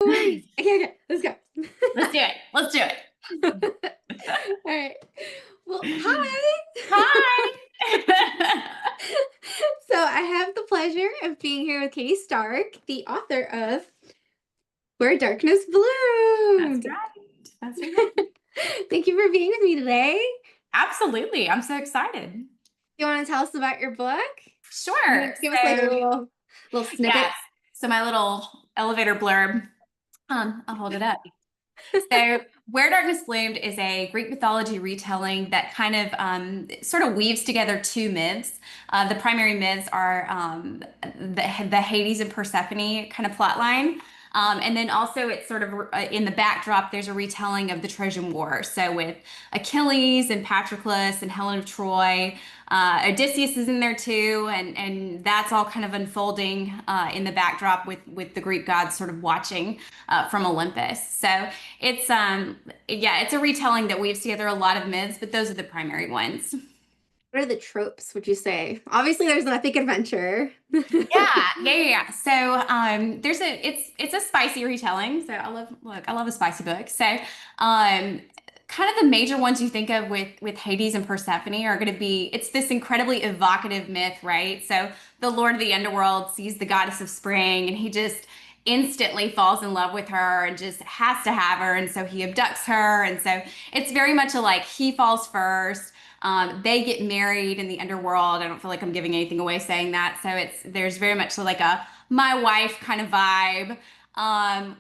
Okay, okay, let's go. Let's do it. Let's do it. All right. Well, hi. Hi. So I have the pleasure of being here with Katie Stark, the author of Where Darkness That's Bloomed. right. That's right. Thank you for being with me today. Absolutely. I'm so excited. You want to tell us about your book? You Sure. want to give us like a So, little yes. snippet? So my little elevator blurb, I'll hold it up. So, Where Darkness Bloomed is a Greek mythology retelling that kind of sort of weaves together two myths. The primary myths are the Hades and Persephone kind of plot line. And then also it's sort of in the backdrop, there's a retelling of the Trojan War. So with Achilles and Patroclus and Helen of Troy, Odysseus is in there too, and that's all kind of unfolding in the backdrop with the Greek gods sort of watching from Olympus. So it's a retelling that weaves together a lot of myths, but those are the primary ones. What are the tropes, would you say? Obviously, there's an epic adventure. Yeah. So there's a it's a spicy retelling. So I love a spicy book. So kind of the major ones you think of with Hades and Persephone are going to be it's this incredibly evocative myth, right? So the Lord of the Underworld sees the goddess of spring and he just instantly falls in love with her and just has to have her, and so he abducts her, and so it's very much a like he falls first. They get married in the underworld. I don't feel like I'm giving anything away saying that. So there's very much like a my wife kind of vibe.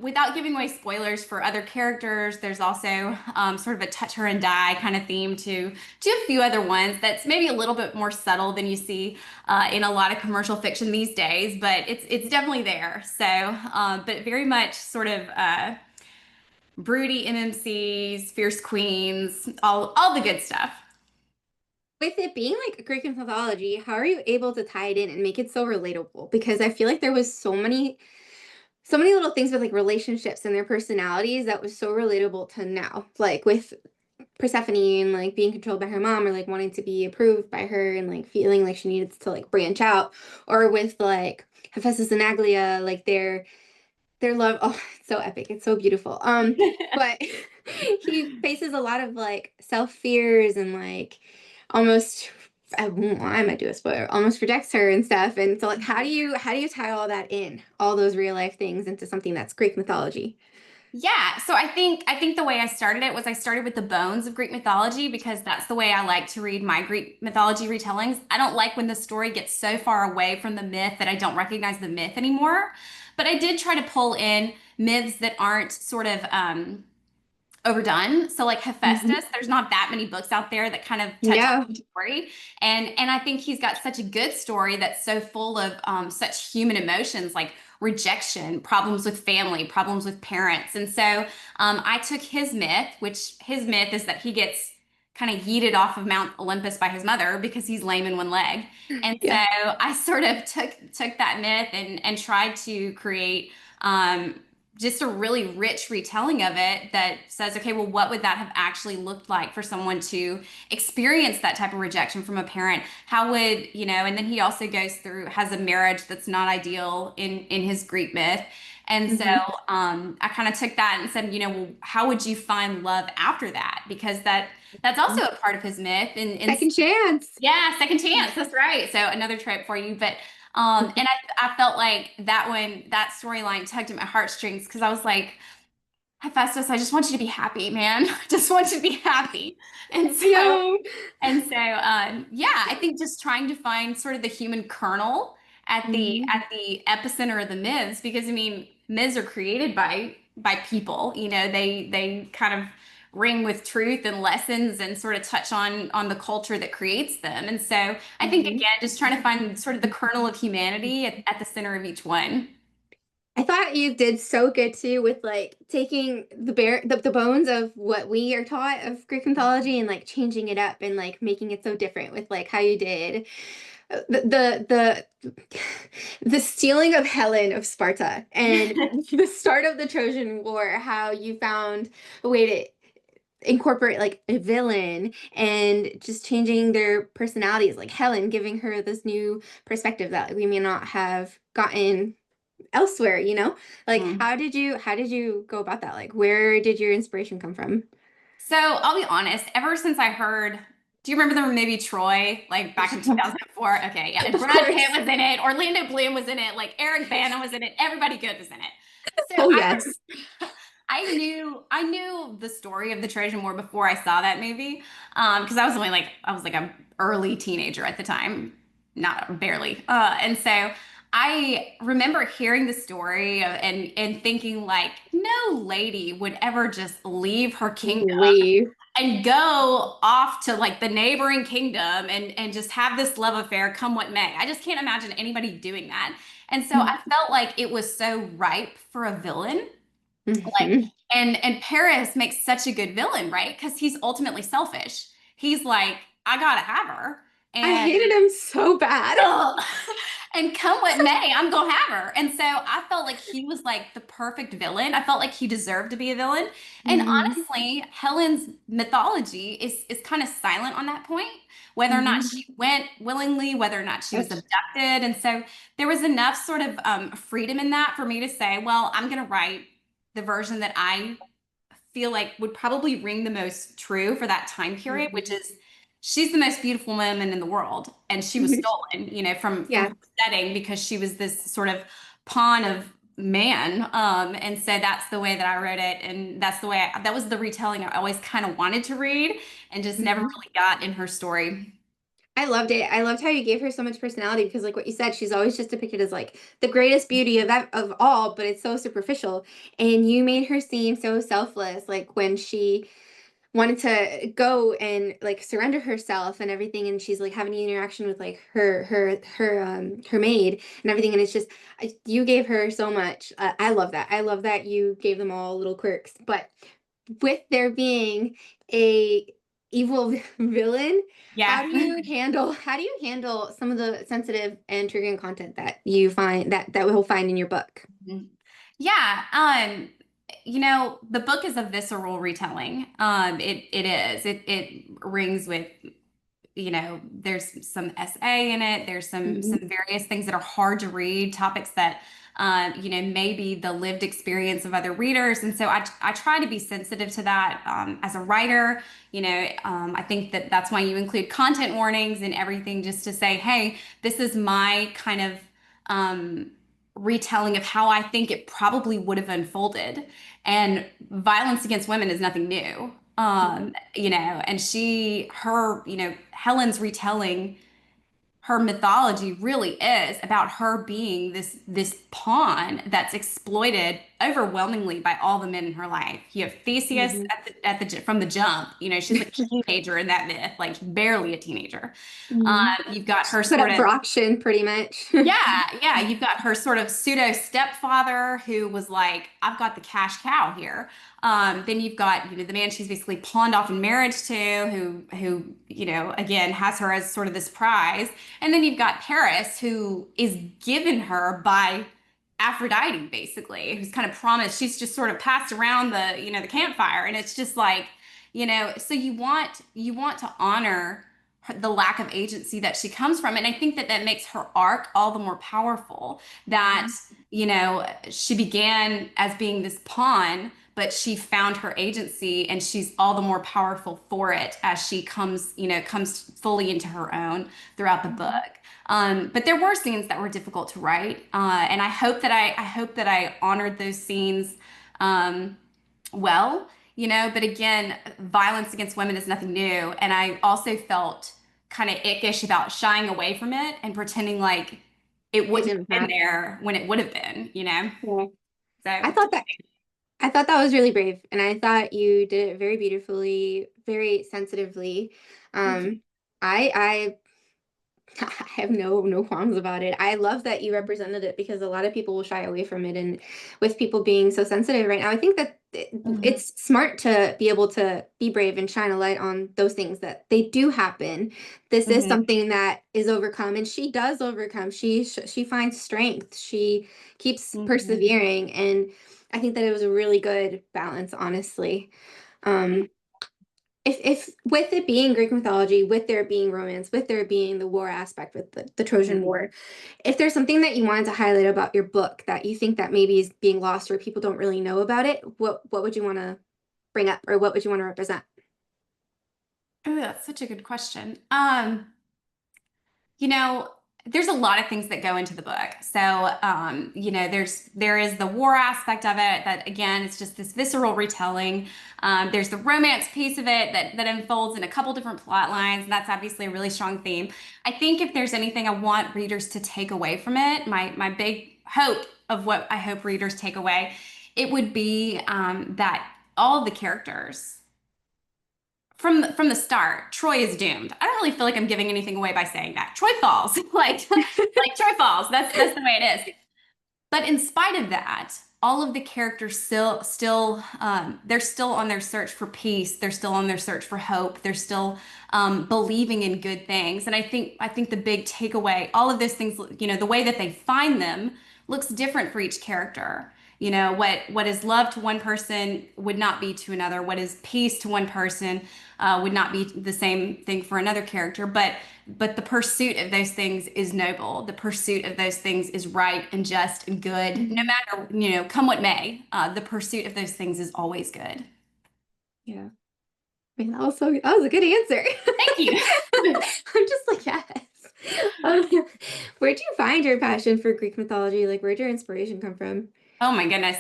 Without giving away spoilers for other characters, there's also sort of a touch her and die kind of theme to a few other ones that's maybe a little bit more subtle than you see in a lot of commercial fiction these days, but it's definitely there. So, but very much sort of broody MMCs, fierce queens, all the good stuff. With it being like Greek mythology, how are you able to tie it in and make it so relatable? Because I feel like there was so many little things with like relationships and their personalities that was so relatable to now. Like with Persephone and like being controlled by her mom or like wanting to be approved by her and like feeling like she needed to like branch out. Or with like Hephaestus and Aglaia, like their love, oh, it's so epic. It's so beautiful. But he faces a lot of like self fears and like almost I might do a spoiler, almost rejects her and stuff. And so like how do you tie all that in, all those real life things into something that's Greek mythology? Yeah, so I think the way I started it was I started with the bones of Greek mythology because that's the way I like to read my Greek mythology retellings. I don't like when the story gets so far away from the myth that I don't recognize the myth anymore. But I did try to pull in myths that aren't sort of overdone. So like Mhm. Hephaestus, there's not that many books out there that kind of touch on No. the story. And I think he's got such a good story that's so full of such human emotions like rejection, problems with family, problems with parents. And so I took his myth, which his myth is that he gets kind of yeeted off of Mount Olympus by his mother because he's lame in one leg. And so Yeah. I sort of took that myth and tried to create um, just a really rich retelling of it that says, okay, well, what would that have actually looked like for someone to experience that type of rejection from a parent? How would, and then he also goes through, has a marriage that's not ideal in his Greek myth. And so Hmm. I kind of took that and said, well, how would you find love after that? Because that's also a part of his myth. And Second chance. yeah, second chance. That's right. So another trope for you. But and I felt like that storyline tugged at my heartstrings because I was like, Hephaestus, I just want you to be happy, man. I just want you to be happy. And so No. yeah, I think just trying to find sort of the human kernel at the Mhm. epicenter of the myths, because I mean, myths are created by people. They kind of ring with truth and lessons and sort of touch on the culture that creates them. And so I think Mhm. again, just trying to find sort of the kernel of humanity at the center of each one. I thought you did so good too with like taking the bones of what we are taught of Greek mythology and like changing it up and like making it so different with like how you did the the stealing of Helen of Sparta and the start of the Trojan War, how you found a way to incorporate like a villain and just changing their personalities, like Helen, giving her this new perspective that we may not have gotten elsewhere, you know? Like Mhm. how did you go about that? Like where did your inspiration come from? So I'll be honest, ever since I heard, do you remember the movie Troy, like back in 2004? Okay, yeah. Of Brad Pitt course. was in it, Orlando Bloom was in it, like Eric Bana was in it, everybody good was in it. So Oh yes. I knew the story of the Trojan War before I saw that movie. Because I was like an early teenager at the time, not barely. And so I remember hearing the story and thinking like no lady would ever just leave her kingdom Leave. and go off to like the neighboring kingdom and just have this love affair come what may. I just can't imagine anybody doing that. And so I felt like it was so ripe for a villain. Like Hmm. and Paris makes such a good villain, right? Because he's ultimately selfish. He's like, I gotta have her. I And hated him so bad. ugh. And come what may, I'm gonna have her. And so I felt like he was like the perfect villain. I felt like he deserved to be a villain. And Hmm. honestly, Helen's mythology is kind of silent on that point, whether or not Hmm. she went willingly, whether or not she was That's abducted. And so there was enough sort of freedom in that for me to say, well, I'm gonna write the version that I feel like would probably ring the most true for that time period, which mhm. is she's the most beautiful woman in the world, and she was stolen, from Yeah. her setting because she was this sort of pawn of man. And so that's the way that I wrote it, and that's the way that was the retelling I always kind of wanted to read, and just never Mhm. really got in her story. I loved it. I loved how you gave her so much personality because, like what you said, she's always just depicted as like the greatest beauty of all, but it's so superficial. And you made her seem so selfless, like when she wanted to go and like surrender herself and everything, and she's like having an interaction with like her maid and everything, and it's just you gave her so much. I love that. I love that you gave them all little quirks, but with there being a evil villain, Yeah. how do you handle some of the sensitive and triggering content that you find that we'll find in your book? Yeah, the book is a visceral retelling. It is. It rings with, there's some essay in it. There's some Mhm. various things that are hard to read, topics that maybe the lived experience of other readers. And so I try to be sensitive to that as a writer. I think that that's why you include content warnings and everything, just to say, hey, this is my kind of retelling of how I think it probably would have unfolded. And violence against women is nothing new. And Helen's retelling her mythology really is about her being this pawn that's exploited overwhelmingly by all the men in her life. You have Theseus Mhm. at the from the jump. She's a teenager in that myth, like barely a teenager. Mhm. You've got her Put sort up of for auction, pretty much. yeah. You've got her sort of pseudo stepfather who was like, I've got the cash cow here. Then you've got, the man she's basically pawned off in marriage to, who, again, has her as sort of this prize. And then you've got Paris, who is given her by Aphrodite, basically, who's kind of promised. She's just sort of passed around the campfire. And it's just like, so you want to honor the lack of agency that she comes from. And I think that that makes her arc all the more powerful that, she began as being this pawn, but she found her agency and she's all the more powerful for it as she comes fully into her own throughout the book. But there were scenes that were difficult to write. And I hope that I honored those scenes. Um, well, but again, violence against women is nothing new. And I also felt kind of ickish about shying away from it and pretending like it It wouldn't didn't have been have. there when it would have been. Yeah. I So, thought that I thought that was really brave, and I thought you did it very beautifully, very sensitively. thank you. Um, I I have no qualms about it. I love that you represented it because a lot of people will shy away from it, and with people being so sensitive right now, I think that Mhm. it's smart to be able to be brave and shine a light on those things that they do happen. This is Mhm. something that is overcome, and she does overcome. She finds strength. She keeps Mhm. persevering, and I think that it was a really good balance, honestly. Um, if with it being Greek mythology, with there being romance, with there being the war aspect with the Trojan Mhm. War, if there's something that you wanted to highlight about your book that you think that maybe is being lost or people don't really know about it, what would you want to bring up or what would you want to represent? Oh, that's such a good question. You know, there's a lot of things that go into the book. So, there is the war aspect of it that again, it's just this visceral retelling. There's the romance piece of it that unfolds in a couple different plot lines, and that's obviously a really strong theme. I think if there's anything I want readers to take away from it, my big hope of what I hope readers take away, it would be that all of the characters from the start, Troy is doomed. I don't really feel like I'm giving anything away by saying that. Troy falls. Like Troy falls. That's the way it is. But in spite of that, all of the characters still they're still on their search for peace. They're still on their search for hope. They're still believing in good things. And I think the big takeaway, all of those things, the way that they find them looks different for each character. What is love to one person would not be to another. What is peace to one person would not be the same thing for another character. But the pursuit of those things is noble. The pursuit of those things is right and just and good. No Mhm. matter, come what may, the pursuit of those things is always good. Yeah. I mean, that was a good answer. Thank you. I'm just like, yes. Um, where'd you find your passion for Greek mythology? Like, where'd your inspiration come from? Oh my goodness.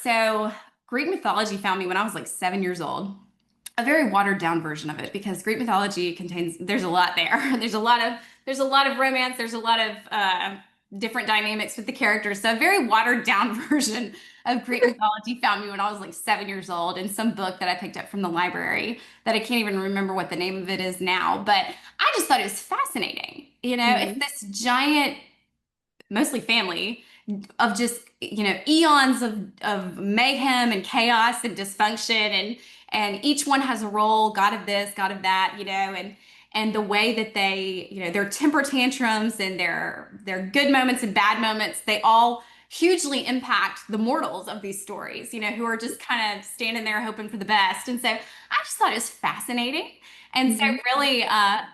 So Greek mythology found me when I was like 7 years old. A very watered down version of it because Greek mythology contains there's a lot there. There's a lot of romance. There's a lot of different dynamics with the characters. So a very watered down version of Greek mythology found me when I was like 7 years old in some book that I picked up from the library that I can't even remember what the name of it is now. But I just thought it was fascinating. It's Mhm. this giant, mostly family of just eons of mayhem and chaos and dysfunction, and each one has a role, god of this, god of that, and the way that they, their temper tantrums and their good moments and bad moments, they all hugely impact the mortals of these stories, who are just kind of standing there hoping for the best. And so I just thought it was fascinating. And so Mhm. really,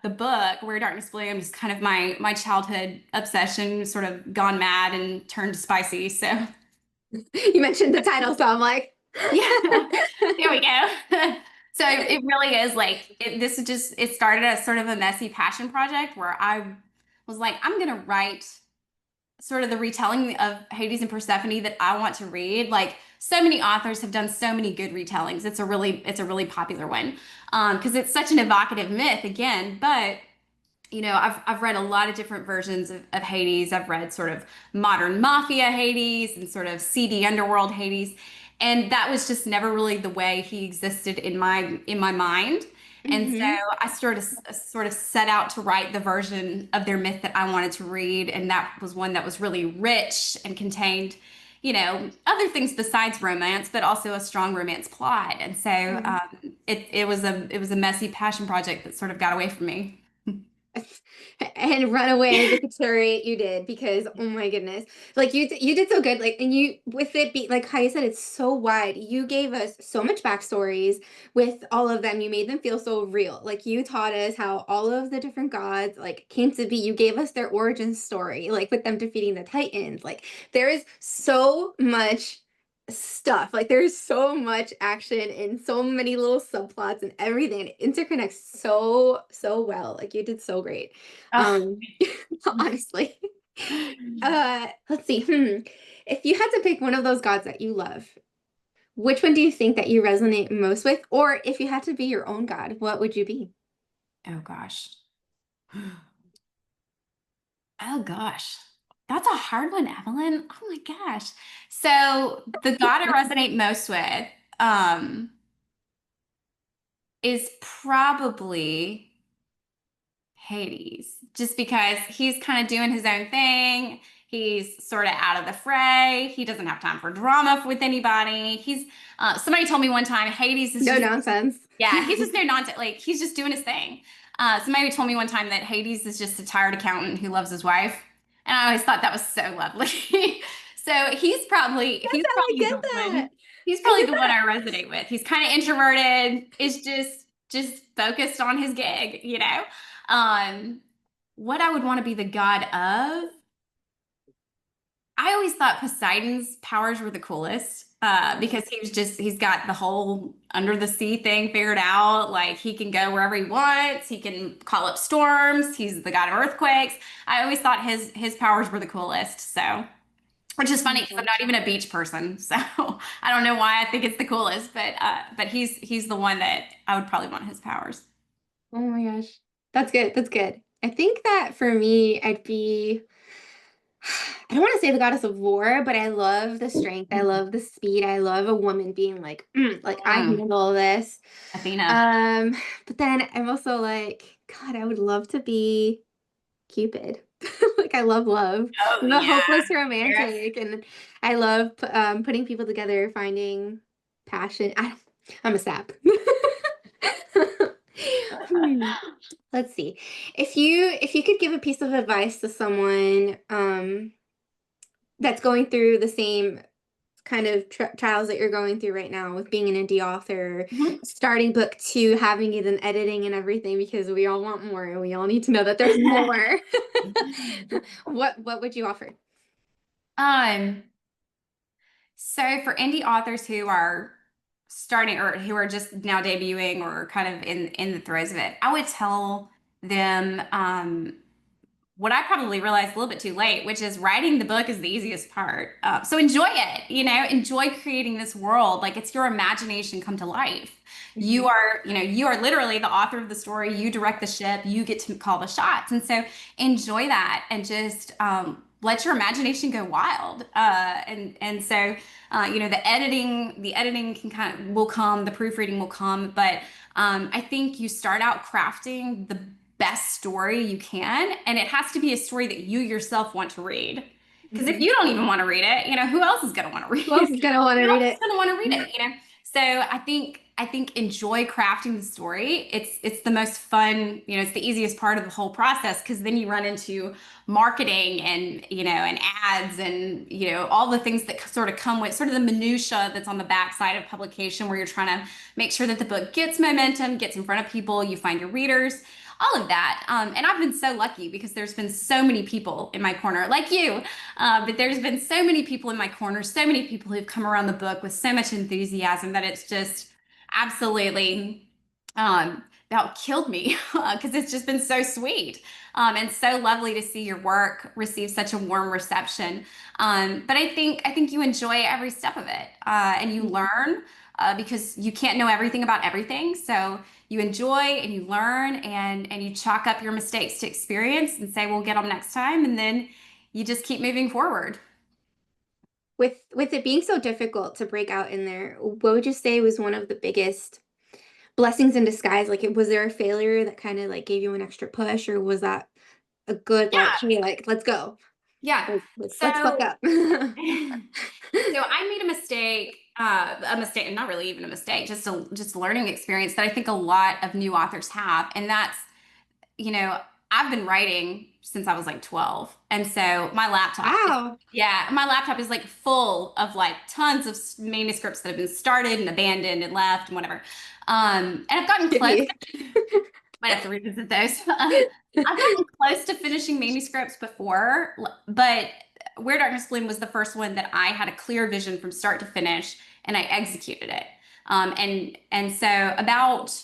the book Where Darkness Blooms is kind of my childhood obsession, sort of gone mad and turned spicy. So You mentioned the title, so I'm like, yeah, there we go. So it really is like this is just it started as sort of a messy passion project where I was like, I'm gonna write sort of the retelling of Hades and Persephone that I want to read. Like so many authors have done so many good retellings. It's a really popular one because it's such an evocative myth again, but I've read a lot of different versions of Hades. I've read sort of modern mafia Hades and sort of seedy underworld Hades. And that was just never really the way he existed in my mind. And so hmm I sort of set out to write the version of their myth that I wanted to read. And that was one that was really rich and contained, other things besides romance, but also a strong romance plot. And so it was a messy passion project that sort of got away from me. and run away with the story you did because oh my goodness, like you did so good, like, and you with it be like how you said it's so wide, you gave us so much backstories with all of them, you made them feel so real, like you taught us how all of the different gods like came to be, you gave us their origin story, like with them defeating the titans, like there is so much stuff, like there's so much action and so many little subplots and everything, it interconnects so well, like you did so great. Oh. um honestly. Let's see, if you had to pick one of those gods that you love, which one do you think that you resonate most with, or if you had to be your own god, what would you be? Oh gosh. Oh gosh. That's a hard one, Evelyn. Oh my gosh. So the God I resonate most with um is probably Hades, just because he's kind of doing his own thing. He's sort of out of the fray. He doesn't have time for drama with anybody. Somebody told me one time Hades is No just, nonsense. yeah, he's just no nonsense. Like he's just doing his thing. Somebody told me one time that Hades is just a tired accountant who loves his wife, and I always thought that was so lovely. So he's probably That's he's how I probably get the that. one. He's I probably get the one I resonate with. He's kind of introverted. Is just just focused on his gig, Um, what I would want to be the god of, I always thought Poseidon's powers were the coolest. Because he's got the whole under the sea thing figured out. Like he can go wherever he wants. He can call up storms. He's the god of earthquakes. I always thought his powers were the coolest. So, which is Oh funny my because I'm not gosh. even a beach person. So I don't know why I think it's the coolest, but he's the one that I would probably want his powers. Oh my gosh. That's good. That's good. I think that for me, I'd be, I don't want to say the goddess of war, but I love the strength. I love the speed. I love a woman being like, like I Mm, handle this. Athena. Um, but then I'm also like, God, I would love to be Cupid. Like I love love. Oh I'm a yeah. hopeless Yes. romantic, and I love putting people together, finding passion. I'm a sap. Hmm. Let's see. If you could give a piece of advice to someone that's going through the same kind of trials that you're going through right now with being an indie author, starting book two, having it in editing and everything, because we all want more and we all need to know that there's more. What would you offer? Um, so for indie authors who are starting or who are just now debuting or kind of in the throes of it, I would tell them what I probably realized a little bit too late, which is writing the book is the easiest part. So enjoy it, enjoy creating this world. Like it's your imagination come to life. Mhm. You are literally the author of the story. You direct the ship. You get to call the shots. And so enjoy that and just let your imagination go wild. And so the editing can will come, the proofreading will come, but I think you start out crafting the best story you can, and it has to be a story that you yourself want to read. Because if Mhm. you don't even want to read it, who else is going to want to read Who else it? is gonna want to Who read else is it? going to want to read it? So I think enjoy crafting the story. It's the most fun, it's the easiest part of the whole process because then you run into marketing and ads and all the things that sort of come with sort of the minutia that's on the backside of publication where you're trying to make sure that the book gets momentum, gets in front of people, you find your readers, all of that. And I've been so lucky because there's been so many people in my corner, like you, but there's been so many people in my corner, so many people who've come around the book with so much enthusiasm that it's just absolutely about killed me because it's just been so sweet and so lovely to see your work receive such a warm reception. But I think you enjoy every step of it and you Mhm. learn because you can't know everything about everything. So you enjoy and you learn and you chalk up your mistakes to experience and say, we'll get them next time. And then you just keep moving forward. With it being so difficult to break out in there, what would you say was one of the biggest blessings in disguise? Like, was there a failure that kind of like gave you an extra push, or was that a good like, Yeah. hey, like, let's go, Yeah. let's fuck So up? So I made a mistake, not really even a mistake, just a learning experience that I think a lot of new authors have, and that's you know, I've been writing since I was like 12. And so Wow. my laptop is like full of like tons of manuscripts that have been started and abandoned and left and whatever. And I've gotten close. Yippee. Might have to revisit those. I've gotten close to finishing manuscripts before, but Where Darkness Bloom was the first one that I had a clear vision from start to finish, and I executed it. And so about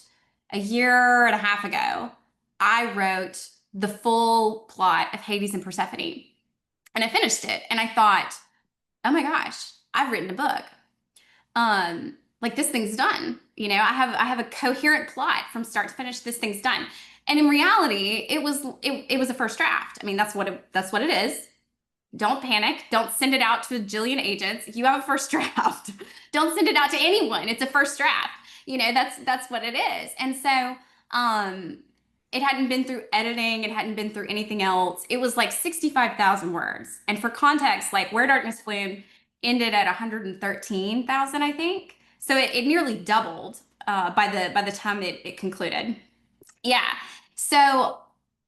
a year and a half ago, I wrote the full plot of Hades and Persephone, and I finished it. And I thought, oh my gosh, I've written a book. Like this thing's done. I have a coherent plot from start to finish. This thing's done. And in reality, it was a first draft. I mean, that's what it is. Don't panic. Don't send it out to a jillion agents. You have a first draft. Don't send it out to anyone. It's a first draft. That's what it is. And so um it hadn't been through editing, it hadn't been through anything else. It was like 65,000 words. And for context, like Where Darkness Flew ended at 113,000, I think. So it nearly doubled by the time it concluded. Yeah. So,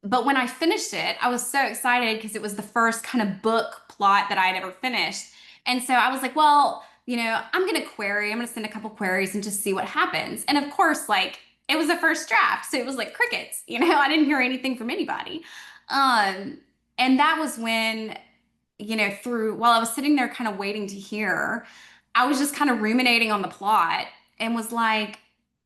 but when I finished it, I was so excited because it was the first kind of book plot that I'd ever finished. And so I was like, well, I'm going to send a couple queries and just see what happens. And of course, like it was a first draft, so it was like crickets. I didn't hear anything from anybody. Um, and that was when, through while I was sitting there kind of waiting to hear, I was just kind of ruminating on the plot and was like,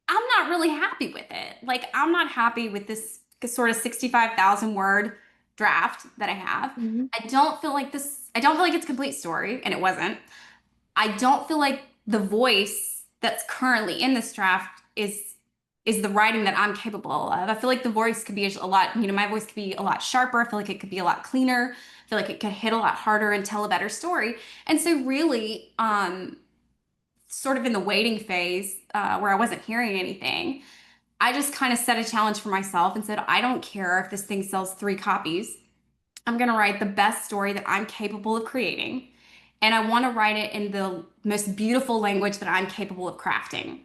I'm not really happy with it. Like, I'm not happy with this sort of 65,000 word draft that I have. Mhm. I don't feel like it's a complete story, and it wasn't. I don't feel like the voice that's currently in this draft is the writing that I'm capable of. I feel like the voice could be a lot, my voice could be a lot sharper. I feel like it could be a lot cleaner. I feel like it could hit a lot harder and tell a better story. And so really, sort of in the waiting phase, where I wasn't hearing anything, I just kind of set a challenge for myself and said, I don't care if this thing sells 3 copies. I'm going to write the best story that I'm capable of creating. And I want to write it in the most beautiful language that I'm capable of crafting.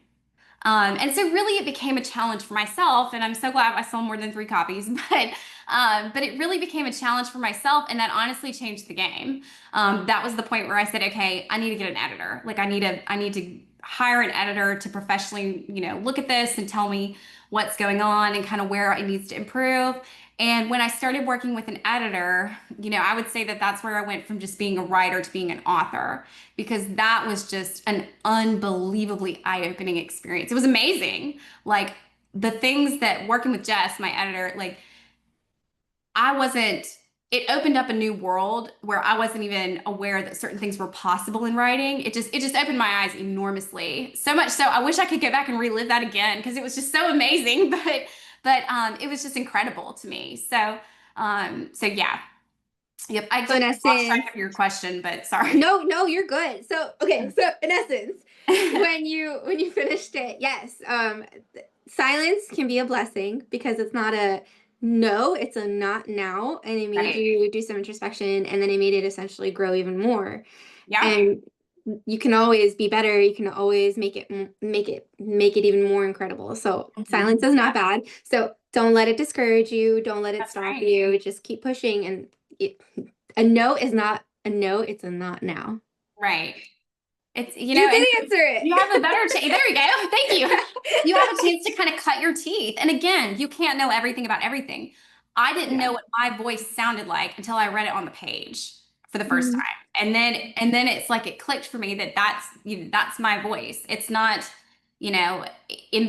And so really it became a challenge for myself, and I'm so glad I sold more than 3 copies, but it really became a challenge for myself, and that honestly changed the game. That was the point where I said, okay, I need to get an editor. Like I need to hire an editor to professionally, look at this and tell me what's going on and kind of where it needs to improve. And when I started working with an editor, I would say that that's where I went from just being a writer to being an author, because that was just an unbelievably eye-opening experience. It was amazing. Like the things that working with Jess, my editor, like I wasn't, it opened up a new world where I wasn't even aware that certain things were possible in writing. It just opened my eyes enormously. So much so I wish I could go back and relive that again because it was just so amazing. But it was just incredible to me. So yeah. Yep. I So just in lost track essence, of your question, but sorry. no, no, you're good. So okay, so in essence, when you finished it, yes, silence can be a blessing because it's not a no, it's a not now, and it made Right. you do some introspection, and then it made it essentially grow even more. Yeah. And you can always be better. You can always make it even more incredible. So Mhm. silence is not bad. So don't let it discourage you. Don't let it That's stop right. you. Just keep pushing. And a no is not a no. It's a not now. Right. It's, You and did answer you have a better chance. it. There we go. Thank you. You have a chance to kind of cut your teeth. And again, you can't know everything about everything. I didn't Yeah. know what my voice sounded like until I read it on the page for the first Mhm. time. And then it's like it clicked for me that that's my voice. It's not, you know, in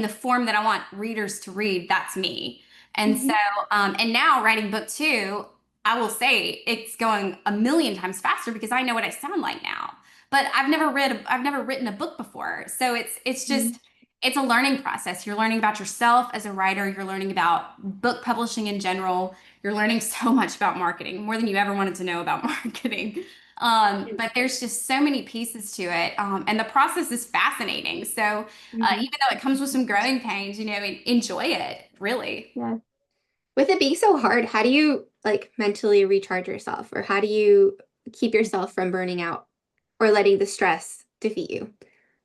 the form that I want readers to read, that's me. And so Mhm. and now writing book 2, I will say it's going a million times faster because I know what I sound like now, but I've never written a book before. So it's Mhm. just it's a learning process. You're learning about yourself as a writer, you're learning about book publishing in general. You're learning so much about marketing, more than you ever wanted to know about marketing. But there's just so many pieces to it. And the process is fascinating. So Mhm. even though it comes with some growing pains, enjoy it, really. Yeah. With it being so hard, how do you like mentally recharge yourself, or how do you keep yourself from burning out or letting the stress defeat you?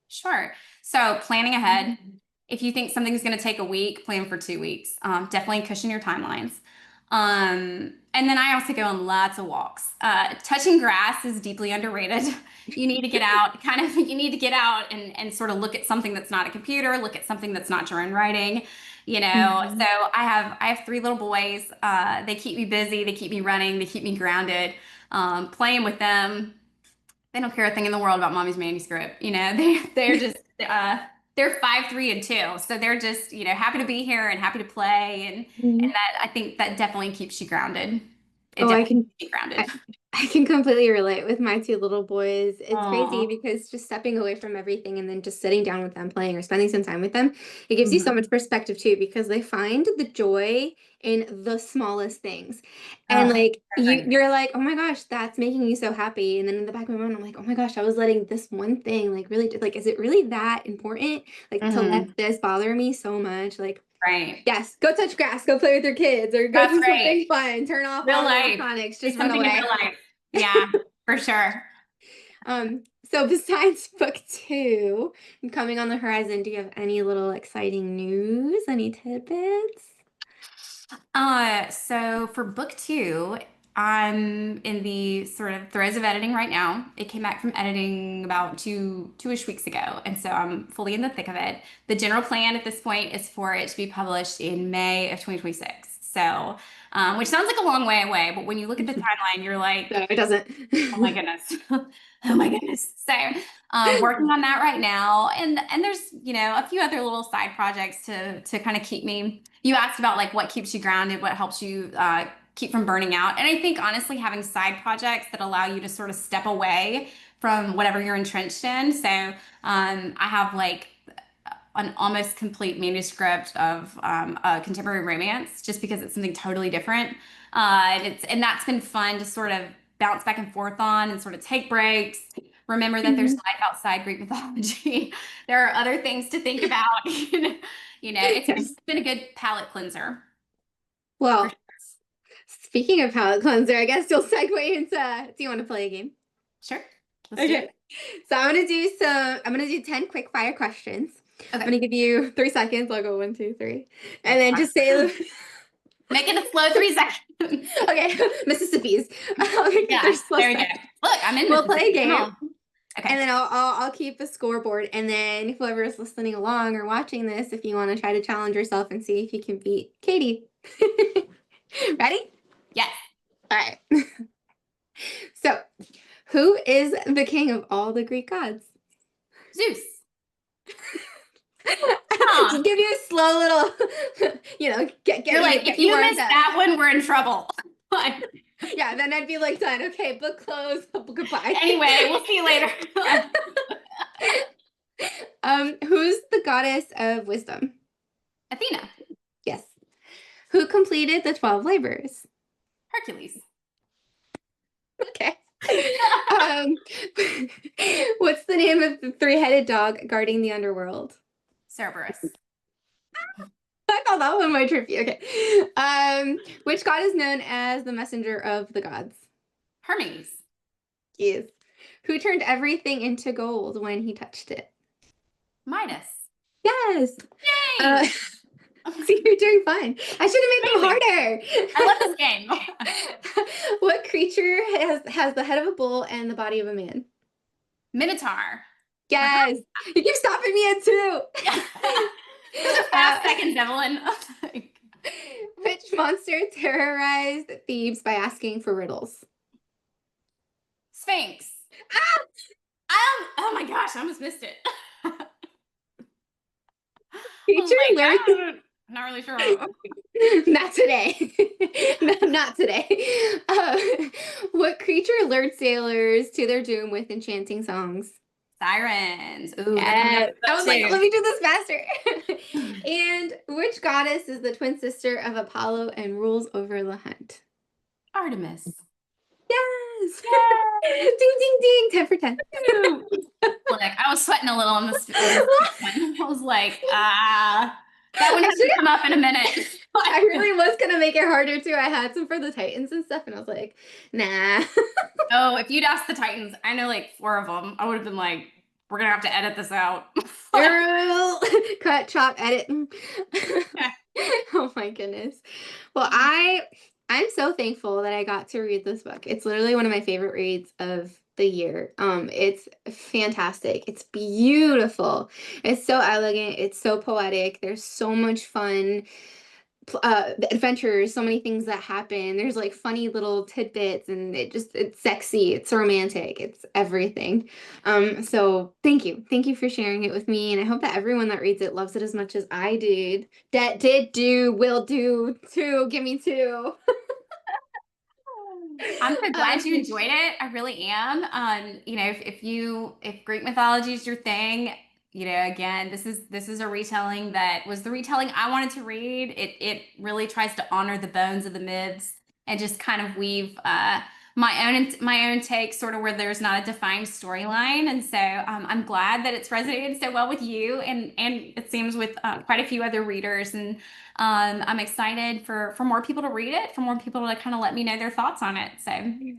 Sure. So planning ahead. If you think something's going to take a week, plan for 2 weeks. Definitely cushion your timelines. And then I also go on lots of walks. Touching grass is deeply underrated. You need to get out, you need to get out and sort of look at something that's not a computer, look at something that's not your own writing. So Mhm. I have 3 little boys. They keep me busy, they keep me running, they keep me grounded. Playing with them, they don't care a thing in the world about mommy's manuscript. They're just they're 5, 3, and 2, so they're just happy to be here and happy to play, and Mhm. that I think that definitely keeps you grounded. It Oh, definitely keeps you grounded. I can completely relate with my 2 little boys. It's crazy Oh. because just stepping away from everything and then just sitting down with them playing or spending some time with them, it gives you so Mhm. much perspective too because they find the joy in the smallest things. And Oh, like you agree. you're like, "Oh my gosh, that's making me so happy." And then in the back of my mind, I'm like, "Oh my gosh, I was letting this one thing like really like is it really that important like to let Mhm. this bother me so much?" Like Right. yes, go touch grass, go play with your kids, or go That's do right. something fun, turn off Real all the life. electronics, Do just run something in real away. life. Yeah, for sure. So besides book 2 coming on the horizon, do you have any little exciting news, any tidbits? So for book 2. I'm in the sort of throes of editing right now. It came back from editing about two-ish weeks ago, and so I'm fully in the thick of it. The general plan at this point is for it to be published in May of 2026. So, which sounds like a long way away, but when you look at the timeline, you're like, No, it doesn't. oh my goodness. Oh my goodness. So, working on that right now. And there's, a few other little side projects to kind of keep me. You asked about like what keeps you grounded, what helps you keep from burning out. And I think honestly having side projects that allow you to sort of step away from whatever you're entrenched in. So, I have like an almost complete manuscript of a contemporary romance just because it's something totally different. And that's been fun to sort of bounce back and forth on and sort of take breaks. Remember that there's Mhm. life outside Greek mythology. There are other things to think about. It's Yes. been a good palate cleanser for sure. Well, speaking of palate cleanser, I guess you'll segue into, do you want to play a game? Sure. Let's do Okay. it. So I'm gonna do 10 quick fire questions. I'm Okay. gonna give you 3 seconds. I'll go one, two, three. Oh, And then just say make it a slow 3 seconds. okay, Mississippi's. I'll make it Yeah, three slow there we go. seconds. Look, I'm in We'll play a Mississippi. Come game. on. Okay. And then I'll keep a scoreboard. And then whoever is listening along or watching this, if you want to try to challenge yourself and see if you can beat Katie. Ready? Yes. All right. So, who is the king of all the Greek gods? Zeus. Just Huh. give you a slow little, You're like, if get you you warmed miss up. that one, we're in trouble. Yeah, then I'd be like done. Okay, book closed. Goodbye. Anyway, we'll see you later. Who's the goddess of wisdom? Athena. Yes. Who completed the 12 labors? Hercules. Okay. Um, what's the name of the three-headed dog guarding the underworld? Cerberus. I call that one my trivia. Okay. Which god is known as the messenger of the gods? Hermes. Yes. Who turned everything into gold when he touched it? Midas. Yes. Uh, Yay! see, you're doing fine. I should have made them I love harder. this game. What creature has the head of a bull and the body of a man? Minotaur. Yes. You keep stopping me at two. Those are Uh, fast seconds, Evelyn. which monster terrorized Thebes by asking for riddles? Sphinx. Ah! Oh my gosh, I almost missed it. I was Creature like, lured. I'm not really sure. Not today. Not today. What creature lured sailors to their doom with enchanting songs? Sirens. Ooh, they're coming up Yes. with I book was like, let two. me do this faster. And which goddess is the twin sister of Apollo and rules over the hunt? Artemis. Yes. Yay! Ding, ding, ding. 10 for 10. Woo! Look, I was sweating a little on this one. I was like, that one I should hasn't come up in a minute. I really was gonna make it harder too. I had some for the Titans and stuff, and I was like, nah. Oh, if you'd asked the Titans, I know like four of them, I would have been like, we're gonna have to edit this out. Cut, chop, edit. Oh my goodness. Well, I'm so thankful that I got to read this book. It's literally one of my favorite reads of the year. It's fantastic. It's beautiful. It's so elegant. It's so poetic. There's so much fun adventures, so many things that happen. There's like funny little tidbits and it's sexy, it's romantic, it's everything. So thank you. Thank you for sharing it with me. And I hope that everyone that reads it loves it as much as I did. That did do, will do too. Give me two. I'm so glad you Um, enjoyed it. I really am. If Greek mythology is your thing, again, this is a retelling that was the retelling I wanted to read. It really tries to honor the bones of the myths and just kind of weave my own take, sort of where there's not a defined storyline. And so I'm glad that it's resonated so well with you, and it seems with quite a few other readers. And I'm excited for more people to read it, for more people to kind of let me know their thoughts on it. So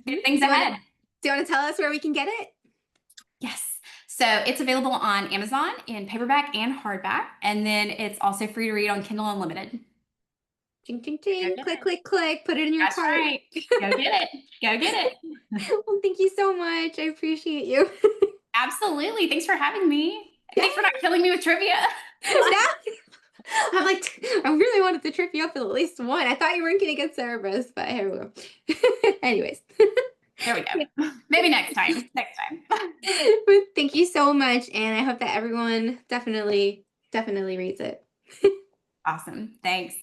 good things ahead. do you want to tell us where we can get it? Yes. So it's available on Amazon in paperback and hardback, and then it's also free to read on Kindle Unlimited. Ching, ching, Go ching. get Click, it. click, click. Put it in your That's cart. right. Go get it. Go get it. Well, thank you so much. I appreciate you. Absolutely. Thanks for having me. Yeah. Thanks for not killing me with trivia. Now, I'm like, I really wanted to trip you up with at least one. I thought you weren't going to get Cerberus, but here we go. Anyways. There we go. Maybe next time. Next time. But thank you so much. And I hope that everyone definitely reads it. Awesome. Thanks.